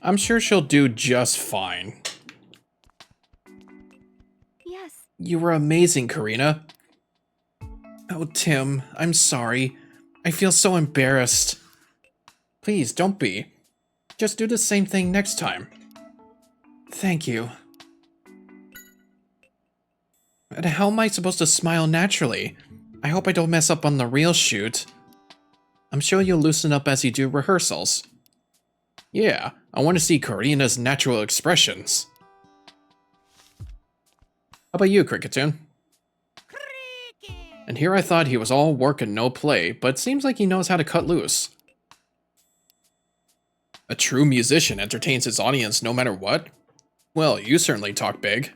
I'm sure she'll do just fine. Yes. You were amazing, Karina. Oh, Tim, I'm sorry. I feel so embarrassed. Please, don't be. Just do the same thing next time. Thank you. And how am I supposed to smile naturally? I hope I don't mess up on the real shoot. I'm sure you'll loosen up as you do rehearsals. Yeah, I want to see Karina's natural expressions. How about you, Cricketune? And here I thought he was all work and no play, but seems like he knows how to cut loose. A true musician entertains his audience no matter what? Well, you certainly talk big.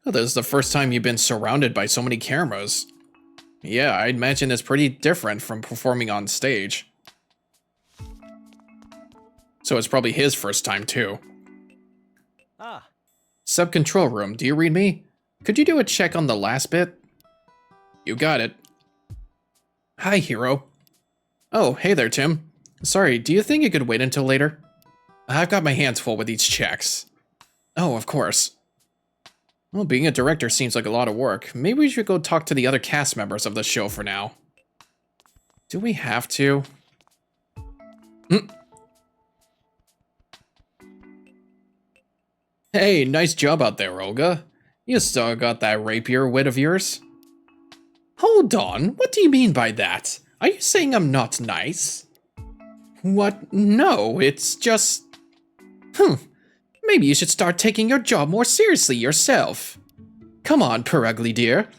Oh, this is the first time you've been surrounded by so many cameras. Yeah, I'd imagine it's pretty different from performing on stage. So it's probably his first time too. Ah. Sub-control room, do you read me? Could you do a check on the last bit? You got it. Hi, Hero. Oh, hey there, Tim. Sorry, do you think you could wait until later? I've got my hands full with these checks. Oh, of course. Well, being a director seems like a lot of work. Maybe we should go talk to the other cast members of the show for now. Do we have to? Hey, nice job out there, Olga. You still got that rapier wit of yours? Hold on, what do you mean by that? Are you saying I'm not nice? What? No, it's just... Maybe you should start taking your job more seriously yourself. Come on, Perugly dear.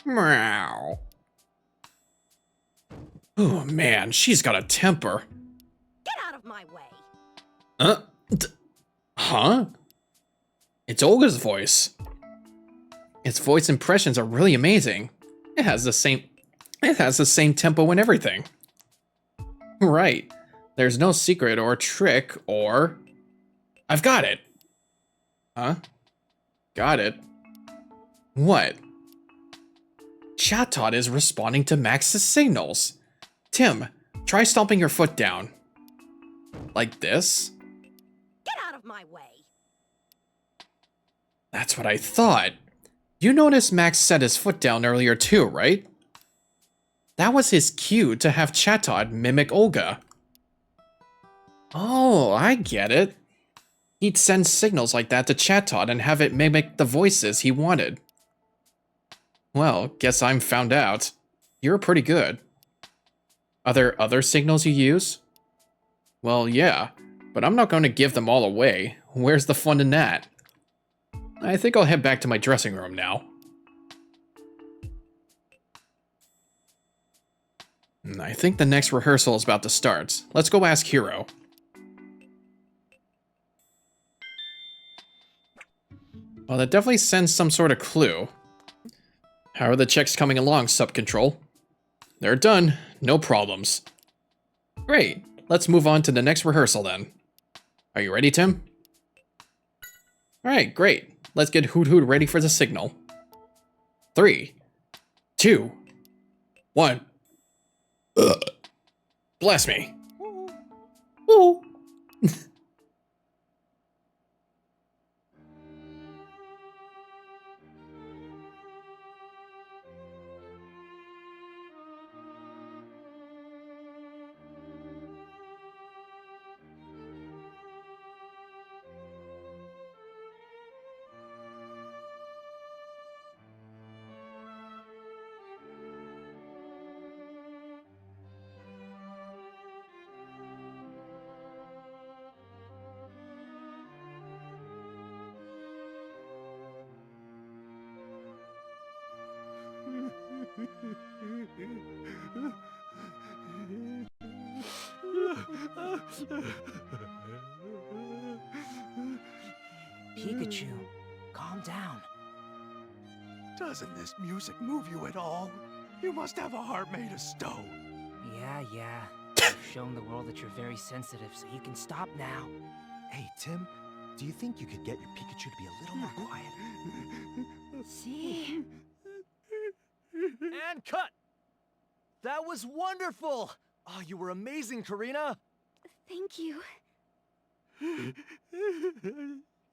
Meow. Oh man, she's got a temper. Get out of my way. Huh? It's Olga's voice. Its voice impressions are really amazing. It has the same tempo and everything. Right. There's no secret or trick or... I've got it. Huh? Got it. What? Chatot is responding to Max's signals. Tim, try stomping your foot down. Like this? Get out of my way. That's what I thought. You noticed Max set his foot down earlier too, right? That was his cue to have Chatot mimic Olga. Oh, I get it. He'd send signals like that to Chatot and have it mimic the voices he wanted. Well, guess I'm found out. You're pretty good. Are there other signals you use? Well, yeah, but I'm not going to give them all away. Where's the fun in that? I think I'll head back to my dressing room now. I think the next rehearsal is about to start. Let's go ask Hero. Well, that definitely sends some sort of clue. How are the checks coming along, Sub-Control? They're done. No problems. Great. Let's move on to the next rehearsal then. Are you ready, Tim? Alright, great. Let's get Hoot Hoot ready for the signal. 3, 2, 1. Bless me. Ooh. Pikachu, calm down. Doesn't this music move you at all? You must have a heart made of stone. Yeah. You've shown the world that you're very sensitive, so you can stop now. Hey, Tim, do you think you could get your Pikachu to be a little more quiet? See? And cut! That was wonderful! Oh, you were amazing, Karina! Thank you.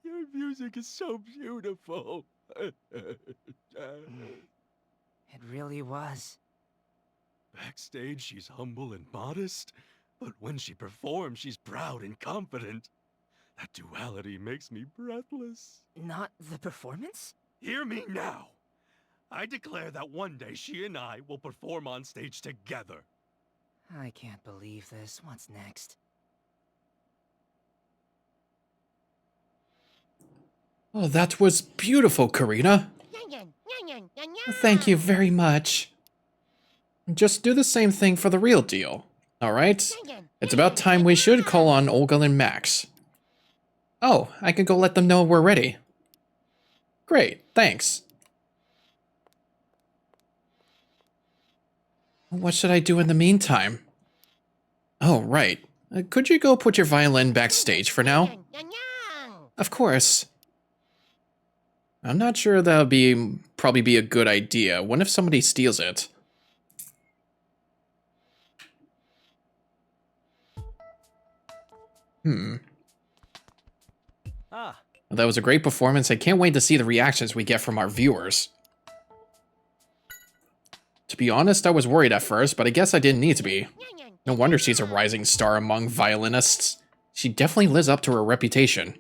Your music is so beautiful. It really was. Backstage, she's humble and modest, but when she performs, she's proud and confident. That duality makes me breathless. Not the performance? Hear me now. I declare that one day she and I will perform on stage together. I can't believe this. What's next? Oh, that was beautiful, Karina. Thank you very much. Just do the same thing for the real deal. Alright? It's about time we should call on Olga and Max. Oh, I can go let them know we're ready. Great, thanks. What should I do in the meantime? Oh, right. Could you go put your violin backstage for now? Of course. I'm not sure that would probably be a good idea. What if somebody steals it? That was a great performance. I can't wait to see the reactions we get from our viewers. To be honest, I was worried at first, but I guess I didn't need to be. No wonder she's a rising star among violinists. She definitely lives up to her reputation.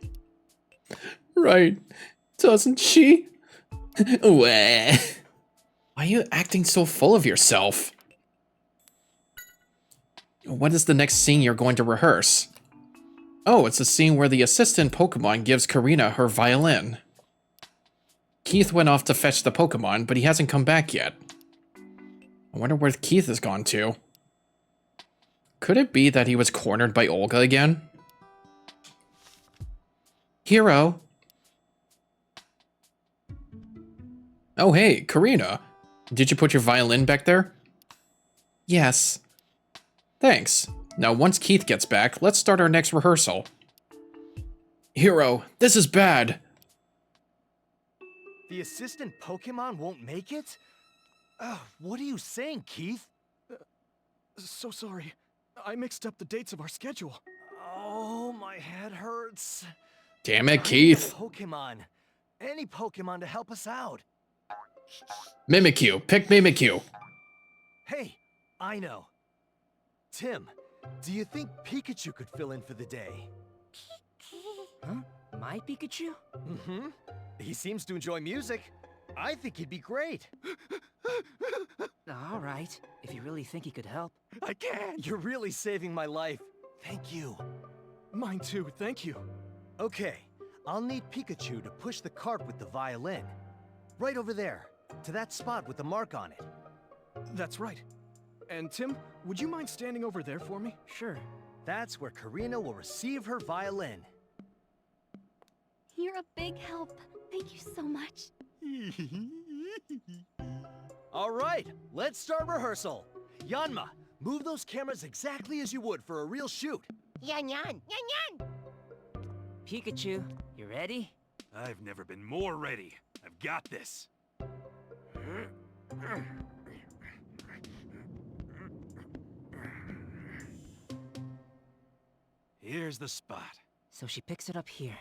Right, doesn't she? Why are you acting so full of yourself? What is the next scene you're going to rehearse? Oh, it's a scene where the assistant Pokemon gives Karina her violin. Keith went off to fetch the Pokemon, but he hasn't come back yet. I wonder where Keith has gone to. Could it be that he was cornered by Olga again? Hero? Oh hey, Karina. Did you put your violin back there? Yes. Thanks. Now once Keith gets back, let's start our next rehearsal. Hero, this is bad. The assistant Pokemon won't make it? What are you saying, Keith? So sorry. I mixed up the dates of our schedule. Oh, my head hurts. Damn it, I need a Keith. Pokemon. Any Pokemon to help us out. Mimikyu. Pick Mimikyu. Hey, I know. Tim, do you think Pikachu could fill in for the day? Huh? My Pikachu? Mm-hmm. He seems to enjoy music. I think he'd be great. All right, if you really think he could help. I can't. You're really saving my life. Thank you. Mine too, thank you. Okay, I'll need Pikachu to push the cart with the violin. Right over there, to that spot with the mark on it. That's right. And Tim, would you mind standing over there for me? Sure. That's where Karina will receive her violin. You're a big help. Thank you so much. All right, let's start rehearsal. Yanma, move those cameras exactly as you would for a real shoot. Yan yan, yan yan. Pikachu, you ready? I've never been more ready. I've got this. Here's the spot. So she picks it up here.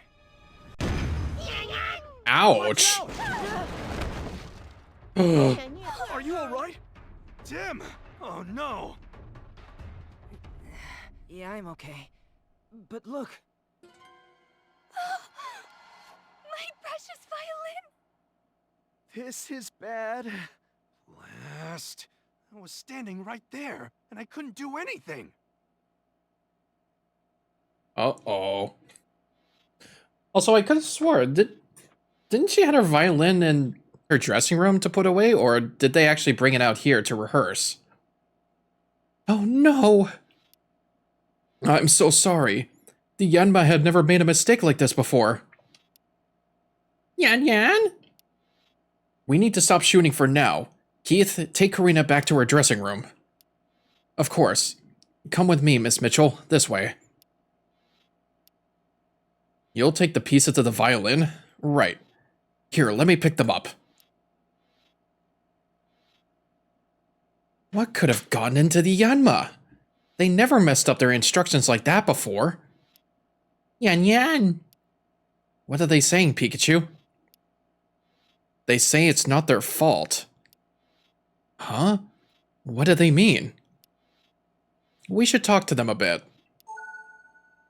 Ouch. Are you alright? Tim! Oh no! Yeah, I'm okay. But look, My precious violin. This is bad. Blast. I was standing right there, and I couldn't do anything. Uh-oh. Also, I could have swore, didn't she have her violin in her dressing room to put away, or did they actually bring it out here to rehearse? Oh no! I'm so sorry. The Yanma had never made a mistake like this before. Yan Yan? We need to stop shooting for now. Keith, take Karina back to her dressing room. Of course. Come with me, Miss Mitchell. This way. You'll take the pieces of the violin? Right. Here, let me pick them up. What could have gotten into the Yanma? They never messed up their instructions like that before. Yan yan. What are they saying, Pikachu? They say it's not their fault. Huh? What do they mean? We should talk to them a bit.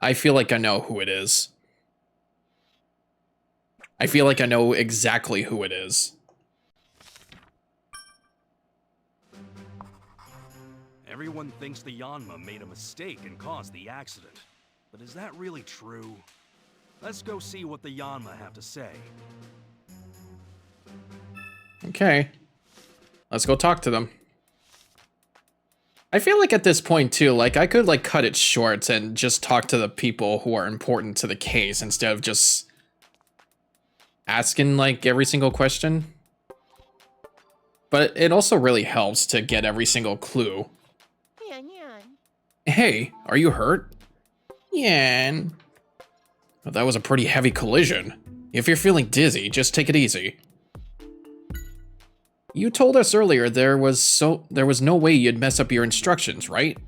I feel like I know who it is. I feel like I know exactly who it is. Everyone thinks the Yanma made a mistake and caused the accident. But is that really true? Let's go see what the Yanma have to say. Okay. Let's go talk to them. I feel like at this point too, like I could like cut it short and just talk to the people who are important to the case instead of just asking like every single question. But it also really helps to get every single clue. Yan yan. Hey, are you hurt? Yan. Well, that was a pretty heavy collision. If you're feeling dizzy, just take it easy. You told us earlier there was no way you'd mess up your instructions, right?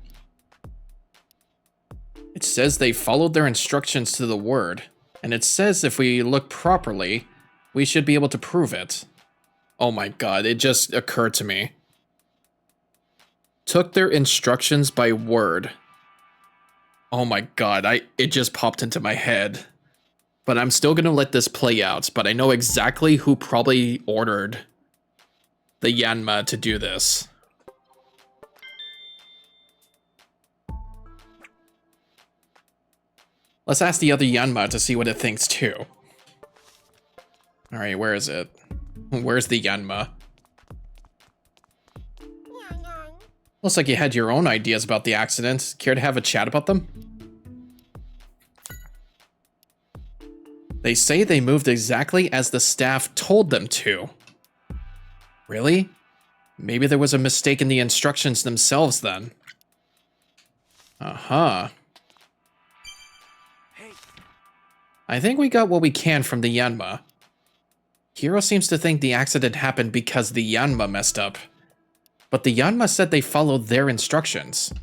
It says they followed their instructions to the word, and it says if we look properly, we should be able to prove it. Oh my god, it just occurred to me. Took their instructions by word. Oh my god, it just popped into my head. But I'm still gonna let this play out, but I know exactly who probably ordered the Yanma to do this. Let's ask the other Yanma to see what it thinks too. Alright, where is it? Where's the Yanma? Yan yan. Looks like you had your own ideas about the accident. Care to have a chat about them? They say they moved exactly as the staff told them to. Really? Maybe there was a mistake in the instructions themselves then. Uh-huh. Hey, I think we got what we can from the Yanma. Hiro seems to think the accident happened because the Yanma messed up. But the Yanma said they followed their instructions.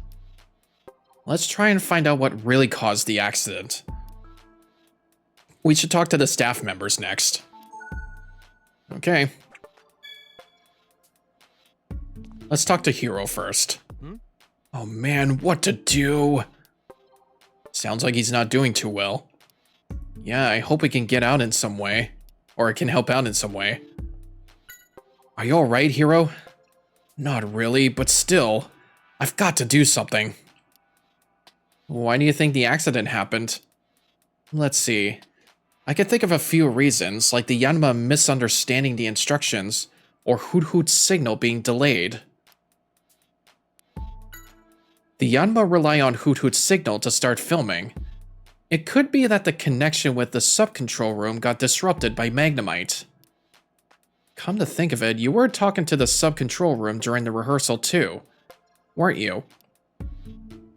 Let's try and find out what really caused the accident. We should talk to the staff members next. Okay. Let's talk to Hiro first. Oh man, what to do? Sounds like he's not doing too well. Yeah, I hope we can get out in some way. Or it can help out in some way. Are you alright, Hiro? Not really, but still, I've got to do something. Why do you think the accident happened? Let's see. I could think of a few reasons, like the Yanma misunderstanding the instructions, or Hoot Hoot's signal being delayed. The Yanma rely on Hoot Hoot's signal to start filming. It could be that the connection with the sub-control room got disrupted by Magnemite. Come to think of it, you were talking to the sub-control room during the rehearsal too, weren't you?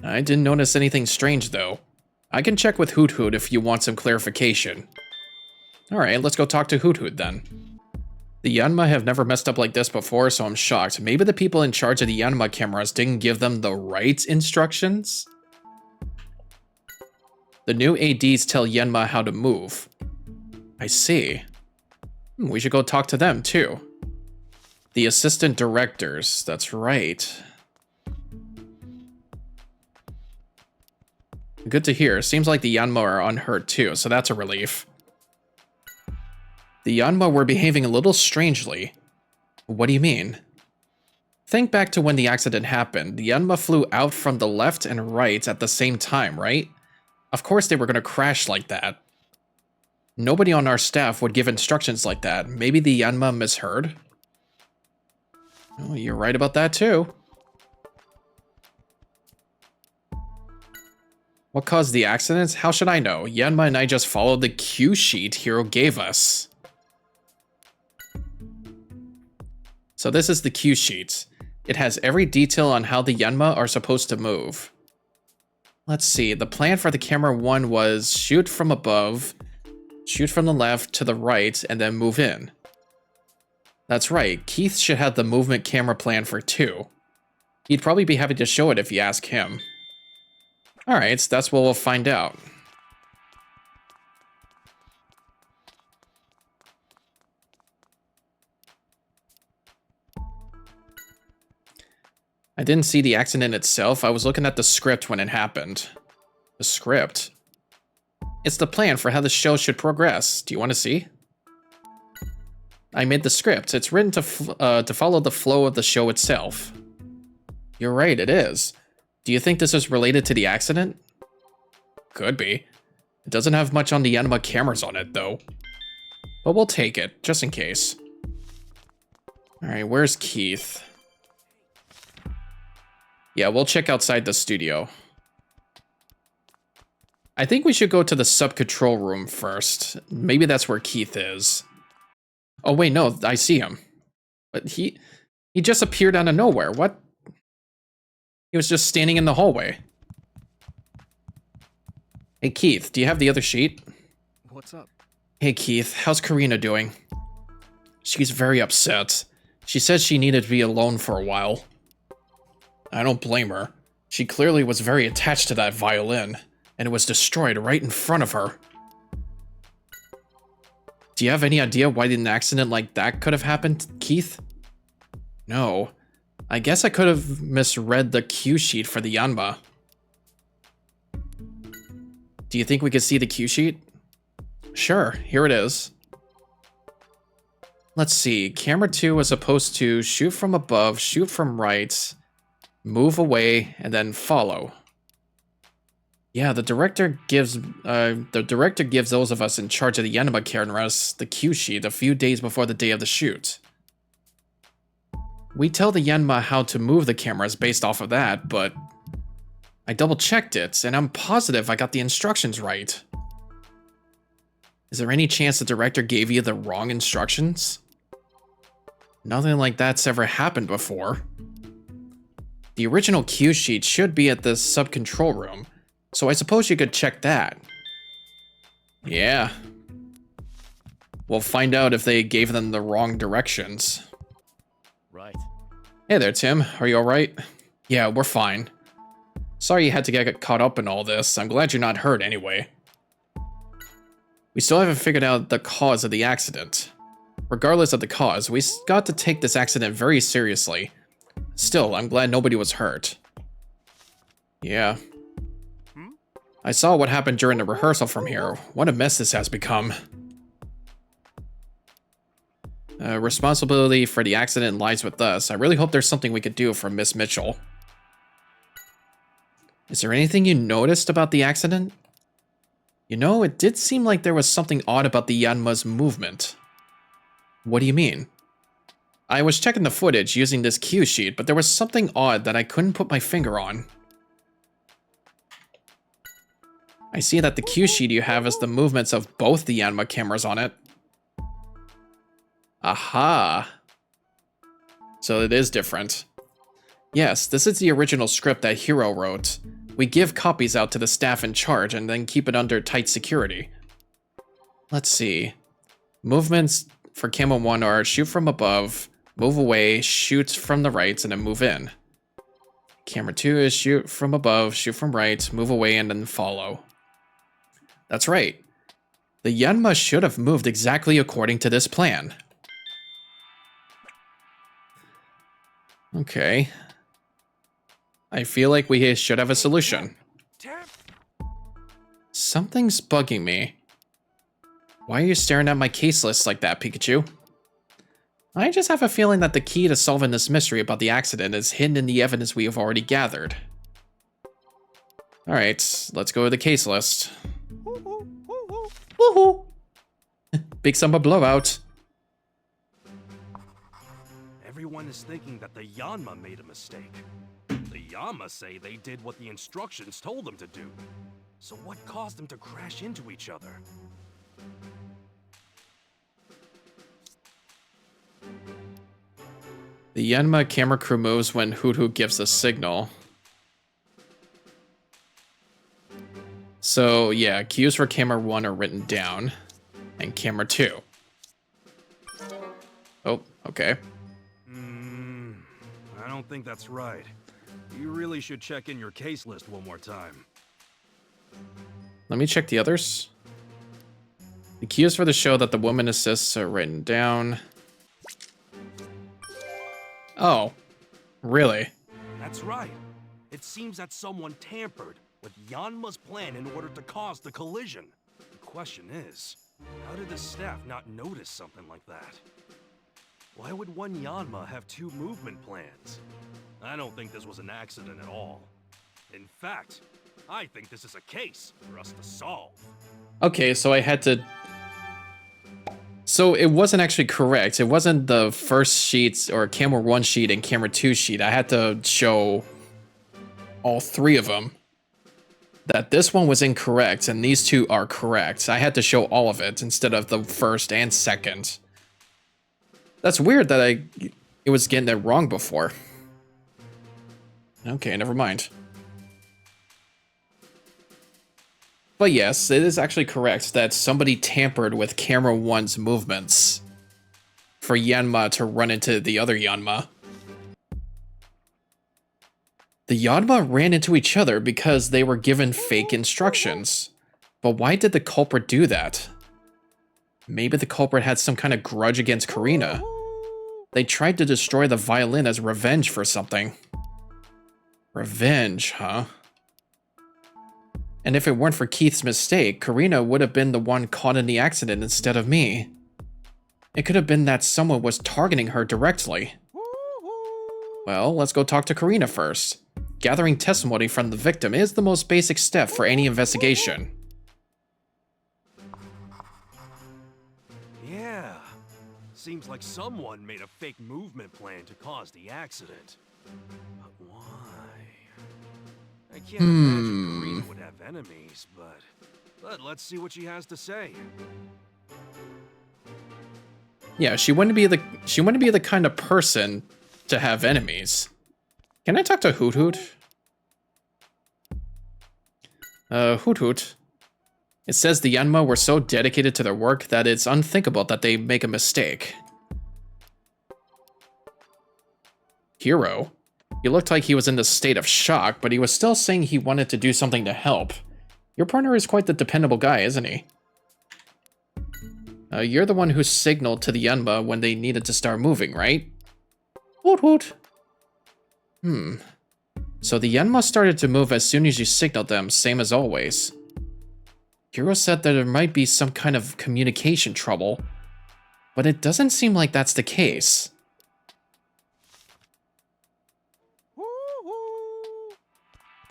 I didn't notice anything strange though. I can check with Hoot Hoot if you want some clarification. Alright, let's go talk to Hoot Hoot then. The Yanma have never messed up like this before, so I'm shocked. Maybe the people in charge of the Yanma cameras didn't give them the right instructions? The new ADs tell Yanma how to move. I see. We should go talk to them too. The assistant directors, that's right. Good to hear. Seems like the Yanma are unhurt too, so that's a relief. The Yanma were behaving a little strangely. What do you mean? Think back to when the accident happened. The Yanma flew out from the left and right at the same time, right? Of course they were going to crash like that. Nobody on our staff would give instructions like that. Maybe the Yanma misheard? Oh, you're right about that too. What caused the accident? How should I know? Yanma and I just followed the cue sheet Hiro gave us. So this is the cue sheet. It has every detail on how the Yanma are supposed to move. Let's see, the plan for the camera 1 was shoot from above, shoot from the left to the right, and then move in. That's right, Keith should have the movement camera plan for 2. He'd probably be happy to show it if you ask him. Alright, so that's what we'll find out. I didn't see the accident itself. I was looking at the script when it happened. The script? It's the plan for how the show should progress. Do you want to see? I made the script. It's written to follow the flow of the show itself. You're right, it is. Do you think this is related to the accident? Could be. It doesn't have much on the Anima cameras on it, though. But we'll take it, just in case. Alright, where's Keith? Yeah, we'll check outside the studio. I think we should go to the sub-control room first. Maybe that's where Keith is. Oh wait, no, I see him. But he just appeared out of nowhere. What? He was just standing in the hallway. Hey Keith, do you have the other sheet? What's up? Hey Keith, how's Karina doing? She's very upset. She said she needed to be alone for a while. I don't blame her. She clearly was very attached to that violin, and it was destroyed right in front of her. Do you have any idea why an accident like that could have happened, Keith? No. I guess I could have misread the cue sheet for the Yanma. Do you think we could see the cue sheet? Sure, here it is. Let's see, camera 2 was supposed to shoot from above, shoot from right, move away, and then follow. Yeah, the director gives those of us in charge of the Anima cameras the cue sheet a few days before the day of the shoot. We tell the Yanma how to move the cameras based off of that, but I double-checked it, and I'm positive I got the instructions right. Is there any chance the director gave you the wrong instructions? Nothing like that's ever happened before. The original cue sheet should be at the sub-control room, so I suppose you could check that. Yeah. We'll find out if they gave them the wrong directions. Right. Hey there, Tim. Are you alright? Yeah, we're fine. Sorry you had to get caught up in all this. I'm glad you're not hurt anyway. We still haven't figured out the cause of the accident. Regardless of the cause, we got to take this accident very seriously. Still, I'm glad nobody was hurt. Yeah. I saw what happened during the rehearsal from here. What a mess this has become. Responsibility for the accident lies with us. I really hope there's something we could do for Miss Mitchell. Is there anything you noticed about the accident? You know, it did seem like there was something odd about the Yanma's movement. What do you mean? I was checking the footage using this cue sheet, but there was something odd that I couldn't put my finger on. I see that the cue sheet you have is the movements of both the Yanma cameras on it. Aha! So it is different. Yes, this is the original script that Hiro wrote. We give copies out to the staff in charge and then keep it under tight security. Let's see. Movements for Camera 1 are shoot from above, move away, shoot from the right, and then move in. Camera 2 is shoot from above, shoot from right, move away, and then follow. That's right. The Yanma should have moved exactly according to this plan. Okay. I feel like we should have a solution. Something's bugging me. Why are you staring at my case list like that, Pikachu? I just have a feeling that the key to solving this mystery about the accident is hidden in the evidence we have already gathered. Alright, let's go to the case list. Woohoo! Big summer blowout. Everyone is thinking that the Yanma made a mistake. The Yanma say they did what the instructions told them to do. So what caused them to crash into each other? The Yanma camera crew moves when Hoot gives a signal. So yeah, cues for camera 1 are written down, and camera 2. Oh, okay. I don't think that's right. You really should check in your case list one more time. Let me check the others. The cues for the show that the woman assists are written down. Oh, really? That's right. It seems that someone tampered with Yanma's plan in order to cause the collision. The question is, how did the staff not notice something like that? Why would one Yanma have two movement plans? I don't think this was an accident at all. In fact, I think this is a case for us to solve. Okay, so I had to... So it wasn't actually correct. It wasn't the first sheets or camera 1 sheet and camera 2 sheet. I had to show all 3 of them. That this one was incorrect and these 2 are correct. I had to show all of it instead of the first and second. That's weird that it was getting it wrong before. Okay, never mind. But yes, it is actually correct that somebody tampered with camera 1's movements for Yanma to run into the other Yanma. The Yanma ran into each other because they were given fake instructions. But why did the culprit do that? Maybe the culprit had some kind of grudge against Karina. They tried to destroy the violin as revenge for something. Revenge, huh? And if it weren't for Keith's mistake, Karina would have been the one caught in the accident instead of me. It could have been that someone was targeting her directly. Well, let's go talk to Karina first. Gathering testimony from the victim is the most basic step for any investigation. Yeah. Seems like someone made a fake movement plan to cause the accident. But why? I can't imagine Karina would have enemies, but let's see what she has to say. Yeah, she wouldn't be the kind of person to have enemies. Can I talk to Hoot Hoot? Hoot Hoot. It says the Yanma were so dedicated to their work that it's unthinkable that they make a mistake. Hero? He looked like he was in a state of shock, but he was still saying he wanted to do something to help. Your partner is quite the dependable guy, isn't he? You're the one who signaled to the Yanma when they needed to start moving, right? Woot woot. So the Yanma started to move as soon as you signaled them, same as always. Hiro said that there might be some kind of communication trouble, but it doesn't seem like that's the case.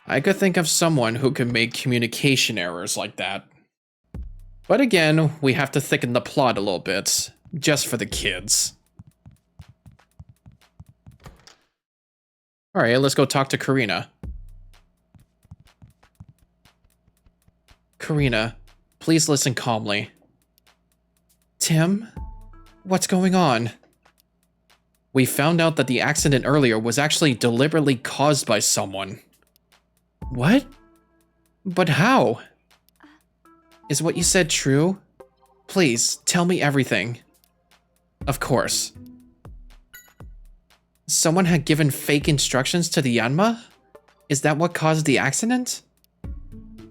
I could think of someone who could make communication errors like that. But again, we have to thicken the plot a little bit, just for the kids. Alright, let's go talk to Karina. Karina, please listen calmly. Tim? What's going on? We found out that the accident earlier was actually deliberately caused by someone. What? But how? Is what you said true? Please, tell me everything. Of course. Someone had given fake instructions to the Yanma? Is that what caused the accident?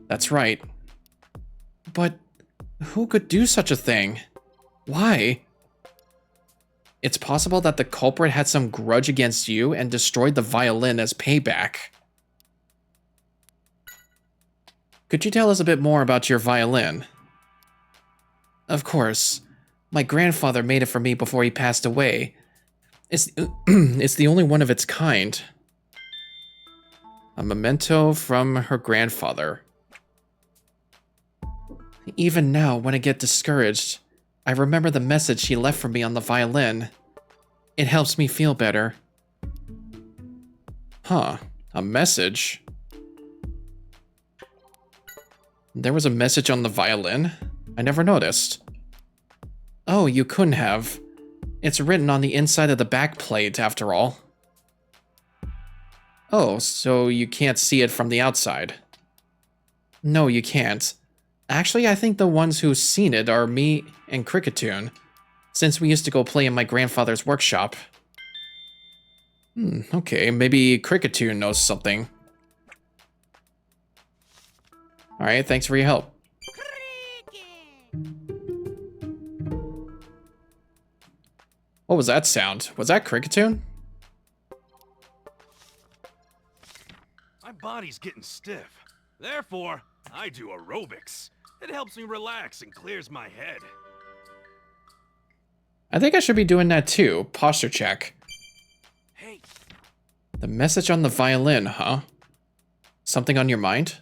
That's right. But who could do such a thing? Why? It's possible that the culprit had some grudge against you and destroyed the violin as payback. Could you tell us a bit more about your violin? Of course. My grandfather made it for me before he passed away. It's the only one of its kind. A memento from her grandfather. Even now, when I get discouraged, I remember the message he left for me on the violin. It helps me feel better. Huh, a message? There was a message on the violin? I never noticed. Oh, you couldn't have. It's written on the inside of the back plate, after all. Oh, so you can't see it from the outside. No, you can't. Actually, I think the ones who've seen it are me and Cricketoon, since we used to go play in my grandfather's workshop. Okay, maybe Cricketoon knows something. Alright, thanks for your help. What was that sound? Was that Cricketune? My body's getting stiff. Therefore, I do aerobics. It helps me relax and clears my head. I think I should be doing that too. Posture check. Hey, The message on the violin, huh? Something on your mind?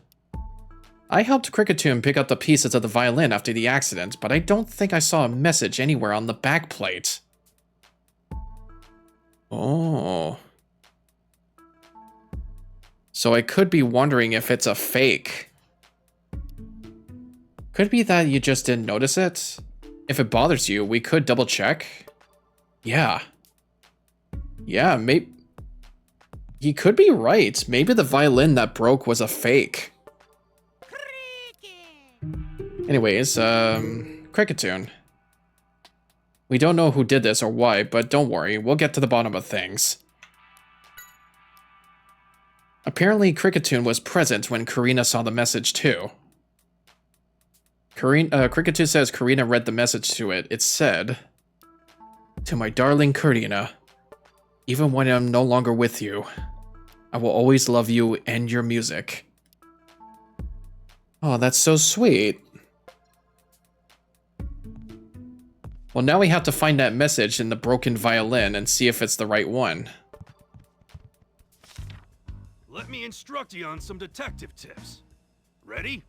I helped Cricketune pick up the pieces of the violin after the accident, but I don't think I saw a message anywhere on the backplate. Oh. So I could be wondering if it's a fake. Could be that you just didn't notice it. If it bothers you, we could double check. Yeah. Yeah, maybe... He could be right. Maybe the violin that broke was a fake. Anyways, Cricketune. We don't know who did this or why, but don't worry, we'll get to the bottom of things. Apparently, Cricketune was present when Karina saw the message too. Cricketune says Karina read the message to it. It said, "To my darling Karina, even when I'm no longer with you, I will always love you and your music." Oh, that's so sweet. Well, now we have to find that message in the broken violin and see if it's the right one. let me instruct you on some detective tips. Ready?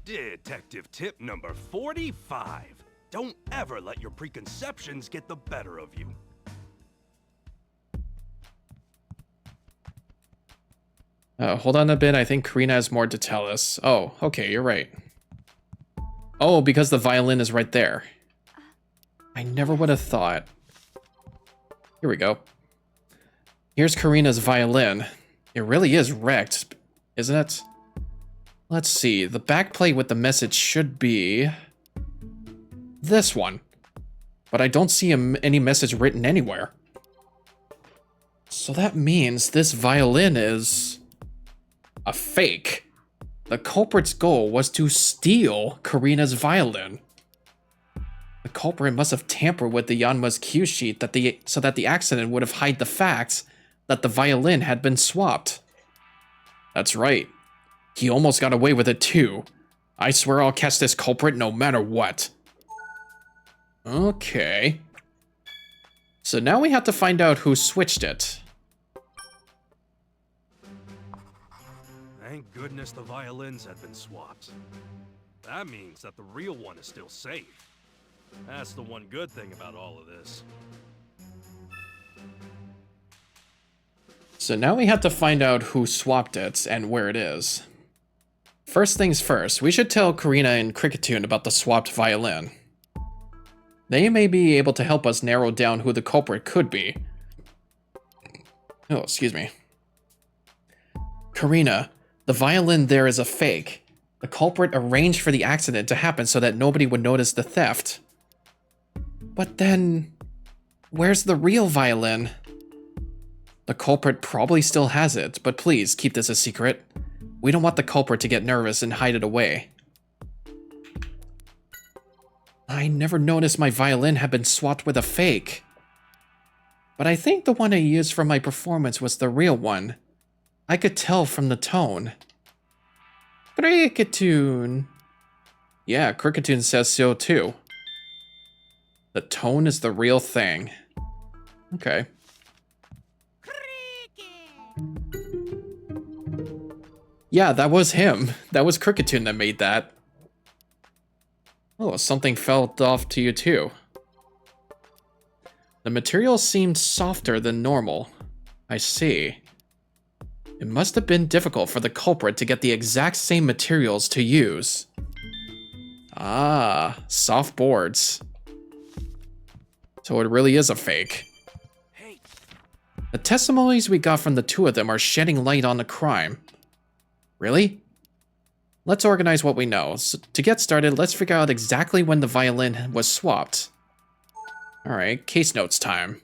Detective tip number 45. Don't ever let your preconceptions get the better of you. Hold on a bit, I think Karina has more to tell us. Oh, okay, you're right. Oh, because the violin is right there. I never would have thought. Here we go. Here's Karina's violin. It really is wrecked, isn't it? Let's see, the backplate with the message should be this one. But I don't see any message written anywhere. So that means this violin is a fake. The culprit's goal was to steal Karina's violin. The culprit must have tampered with the Yanma's cue sheet so that the accident would have hid the facts that the violin had been swapped. That's right. He almost got away with it too. I swear I'll catch this culprit no matter what. Okay. So now we have to find out who switched it. Thank goodness the violins had been swapped. That means that the real one is still safe. That's the one good thing about all of this. So now we have to find out who swapped it and where it is. First things first, we should tell Karina and Cricketune about the swapped violin. They may be able to help us narrow down who the culprit could be. Oh, excuse me. Karina, the violin there is a fake. The culprit arranged for the accident to happen so that nobody would notice the theft. But then, where's the real violin? The culprit probably still has it, but please keep this a secret. We don't want the culprit to get nervous and hide it away. I never noticed my violin had been swapped with a fake. But I think the one I used for my performance was the real one. I could tell from the tone. Cricketune. Yeah, Cricketune says so too. The tone is the real thing. Okay. Yeah, that was him. That was Cricketune that made that. Oh, something fell off to you too. The material seemed softer than normal. I see. It must have been difficult for the culprit to get the exact same materials to use. Ah, soft boards. So it really is a fake. Hey, The testimonies we got from the two of them are shedding light on the crime. Really? Let's organize what we know. So to get started, let's figure out exactly when the violin was swapped. Alright, case notes time.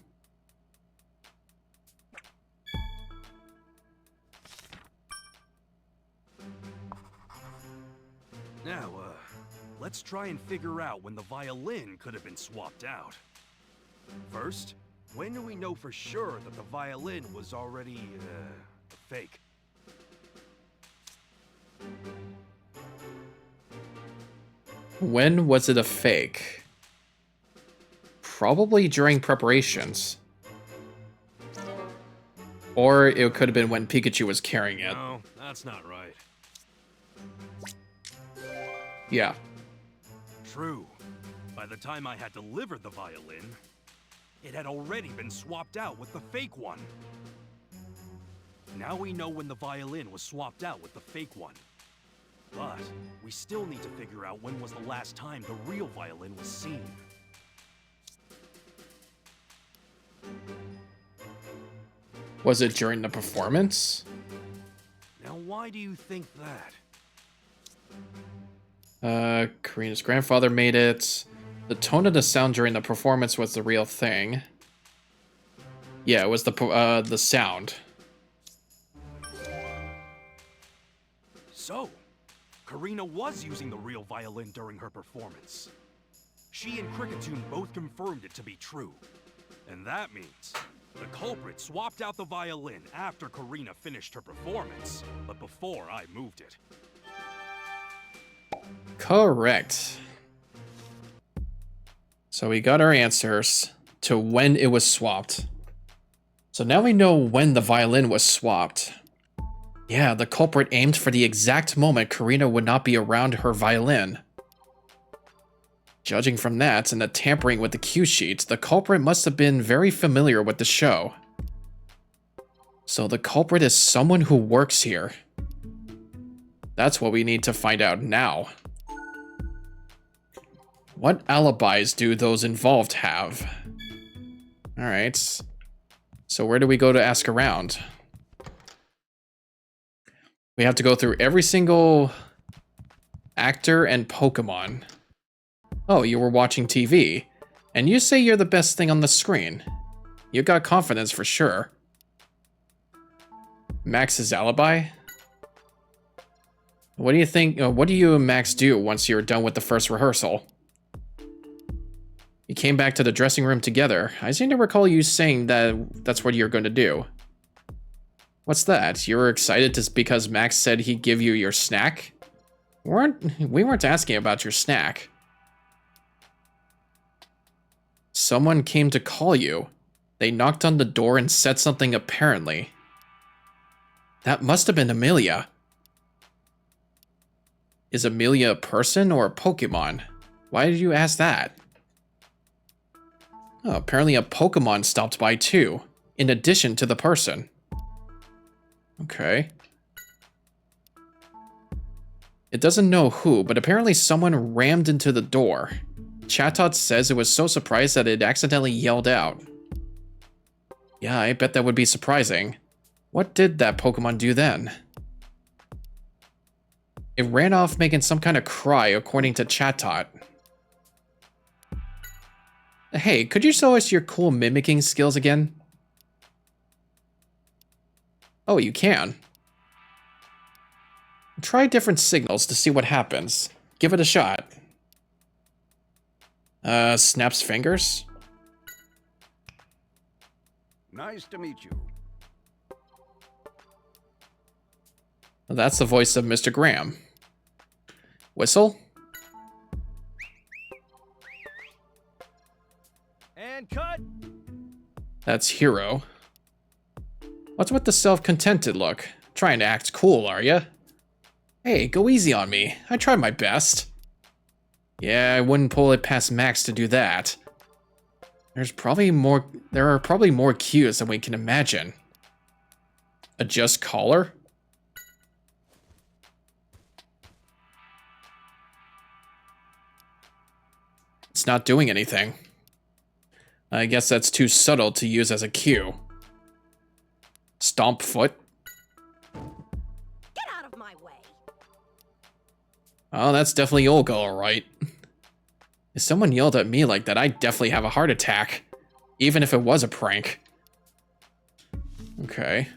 Now, let's try and figure out when the violin could have been swapped out. First, when do we know for sure that the violin was already, fake? When was it a fake? Probably during preparations. Or it could have been when Pikachu was carrying it. No, that's not right. Yeah. True. By the time I had delivered the violin, it had already been swapped out with the fake one. Now we know when the violin was swapped out with the fake one. But we still need to figure out when was the last time the real violin was seen. Was it during the performance? Now why do you think that? Karina's grandfather made it. The tone of the sound during the performance was the real thing. Yeah, it was the sound. So, Karina was using the real violin during her performance. She and Cricketune both confirmed it to be true. And that means the culprit swapped out the violin after Karina finished her performance, but before I moved it. Correct. So we got our answers to when it was swapped. So now we know when the violin was swapped. Yeah, the culprit aimed for the exact moment Karina would not be around her violin. Judging from that and the tampering with the cue sheets, the culprit must have been very familiar with the show. So the culprit is someone who works here. That's what we need to find out now. What alibis do those involved have? Alright. So where do we go to ask around? We have to go through every single actor and Pokemon. Oh, you were watching TV. And you say you're the best thing on the screen. You got confidence for sure. Max's alibi? What do you think? What do you and Max do once you're done with the first rehearsal? You came back to the dressing room together. I seem to recall you saying that that's what you're going to do. What's that? You were excited because Max said he'd give you your snack? We weren't asking about your snack. Someone came to call you. They knocked on the door and said something apparently. That must have been Amelia. Is Amelia a person or a Pokemon? Why did you ask that? Oh, apparently a Pokemon stopped by too, in addition to the person. Okay. It doesn't know who, but apparently someone rammed into the door. Chatot says it was so surprised that it accidentally yelled out. Yeah, I bet that would be surprising. What did that Pokemon do then? It ran off making some kind of cry, according to Chatot. Hey, could you show us your cool mimicking skills again? Oh, you can. Try different signals to see what happens. Give it a shot. Snaps fingers? Nice to meet you. That's the voice of Mr. Graham. Whistle? And cut! That's Hero. What's with the self-contented look? Trying to act cool, are ya? Hey, go easy on me. I tried my best. Yeah, I wouldn't pull it past Max to do that. There are probably more cues than we can imagine. Adjust collar? It's not doing anything. I guess that's too subtle to use as a cue. Stomp foot? Get out of my way. Oh, that's definitely Olga, alright. If someone yelled at me like that, I'd definitely have a heart attack. Even if it was a prank. Okay.